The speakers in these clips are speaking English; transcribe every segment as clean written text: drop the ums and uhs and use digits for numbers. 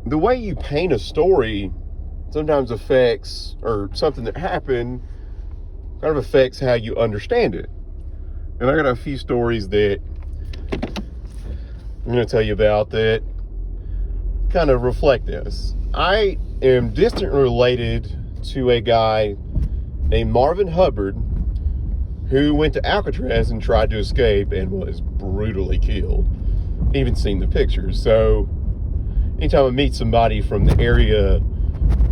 the way you paint a story sometimes affects, or something that happened kind of affects how you understand it. And I got a few stories that I'm going to tell you about that kind of reflect this. I am distantly related to a guy named Marvin Hubbard who went to Alcatraz and tried to escape and was brutally killed. Even seen the pictures. So anytime I meet somebody from the area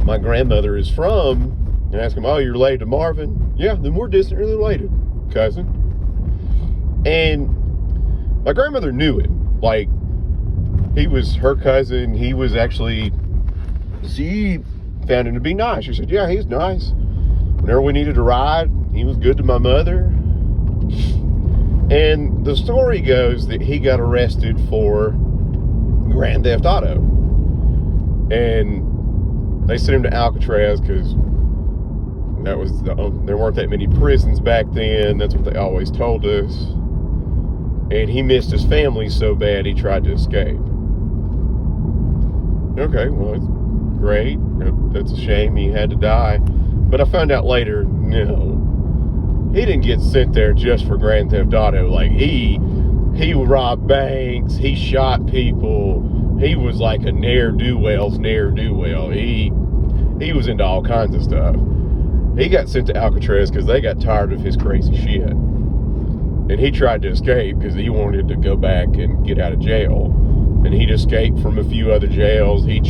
my grandmother is from and ask them, oh, you're related to Marvin? Yeah, then we're distantly related, cousin. And my grandmother knew him. Like, he was her cousin. He was actually, she found him to be nice. She said, yeah, he's nice. Whenever we needed a ride, he was good to my mother. And the story goes that he got arrested for Grand Theft Auto. And they sent him to Alcatraz because that was there weren't that many prisons back then. That's what they always told us. And he missed his family so bad he tried to escape. Okay, well, it's great. That's a shame he had to die. But I found out later, no. He didn't get sent there just for Grand Theft Auto. Like, he robbed banks. He shot people. He was like a ne'er-do-well's ne'er-do-well. He was into all kinds of stuff. He got sent to Alcatraz because they got tired of his crazy shit. And he tried to escape because he wanted to go back and get out of jail. And he'd escaped from a few other jails. He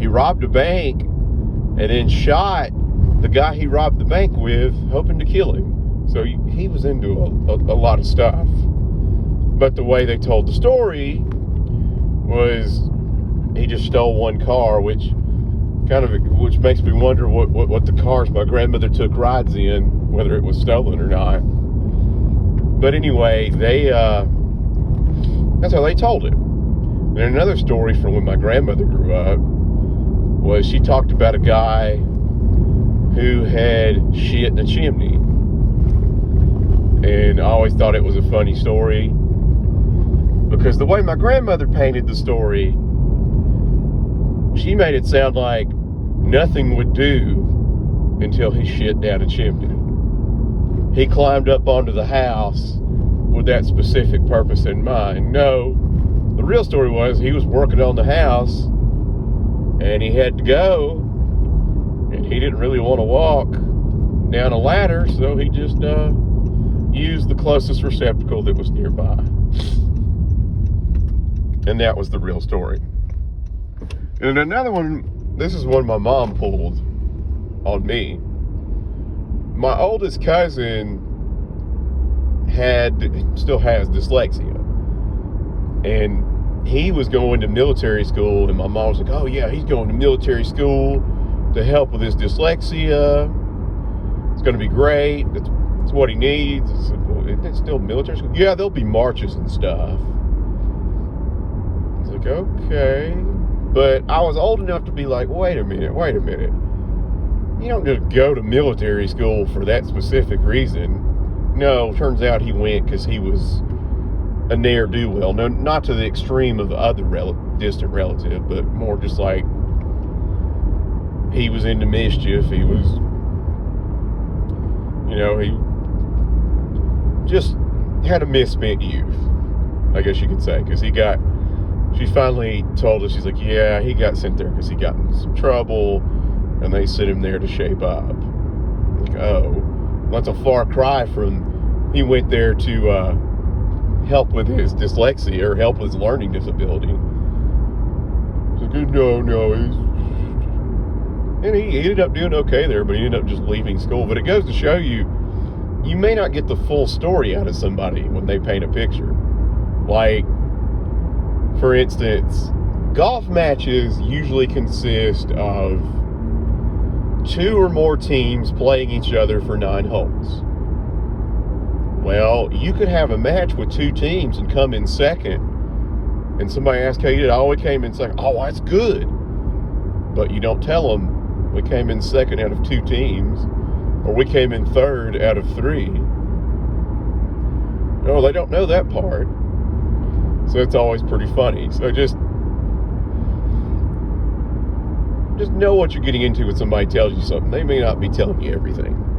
robbed a bank and then shot the guy he robbed the bank with, hoping to kill him. So he was into a lot of stuff. But the way they told the story was he just stole one car, which makes me wonder what the cars my grandmother took rides in, whether it was stolen or not. But anyway, that's how they told it. And another story from when my grandmother grew up was she talked about a guy who had shit in a chimney. And I always thought it was a funny story because the way my grandmother painted the story, she made it sound like nothing would do until he shit down a chimney. He climbed up onto the house with that specific purpose in mind. No, the real story was he was working on the house and he had to go, and he didn't really want to walk down a ladder, so he just used the closest receptacle that was nearby. And that was the real story. And another one, this is one my mom pulled on me. My oldest cousin still has dyslexia. And he was going to military school, and my mom was like, oh yeah, he's going to military school to help with his dyslexia. It's going to be great. That's what he needs. I said, well, isn't it still military school? Yeah, there'll be marches and stuff. I was like, okay. But I was old enough to be like, wait a minute. You don't just go to military school for that specific reason. No, turns out he went because he was a ne'er-do-well. No, not to the extreme of the other distant relative, but more just like he was into mischief. He was, he just had a misspent youth, I guess you could say, because she finally told us, she's like, yeah, he got sent there because he got in some trouble, and they sent him there to shape up. Like, oh, that's a far cry from he went there to help with his dyslexia or help with his learning disability. He's like, no, and he ended up doing okay there, but he ended up just leaving school. But it goes to show you may not get the full story out of somebody when they paint a picture. Like, for instance, golf matches usually consist of 2 or more teams playing each other for 9 holes. Well, you could have a match with 2 teams and come in second, and somebody asks how you did. Oh, we came in second. Oh, that's good. But you don't tell them we came in second out of 2 teams, or we came in third out of 3. No, they don't know that part. So it's always pretty funny. So just just know what you're getting into when somebody tells you something. They may not be telling you everything.